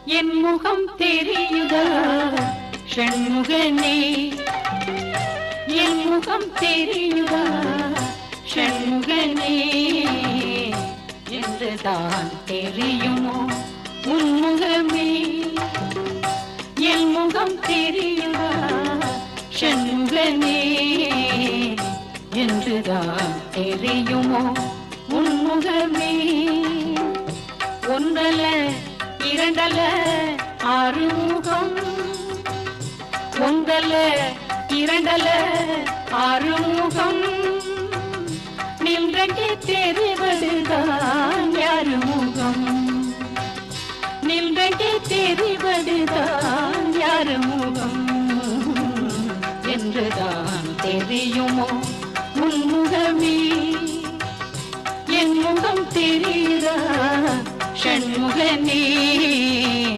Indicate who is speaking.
Speaker 1: என் முகம் தெரியுதா ஷண்முகனே என் முகம் தெரியுதா ஷண்முகனே என்றுதான் தெரியுமோ உன்முகமே என் முகம் தெரியுதா ஷண்முகனே என்றுதான் தெரியுமோ உன்முகமே ஒன்றல்ல இரண்டல்ல ஆறுமுகம் ஒன்றல்ல இரண்டல்ல ஆறுமுகம் நின்றங்கே தெரிவதுதான் யாருமுகம் நின்றங்கே தெரிவதுதான் யாருமுகம் என்றுதான் தெரியுமோ உன்முகமே என் முகம் தெரியுதா ஷண்முகனே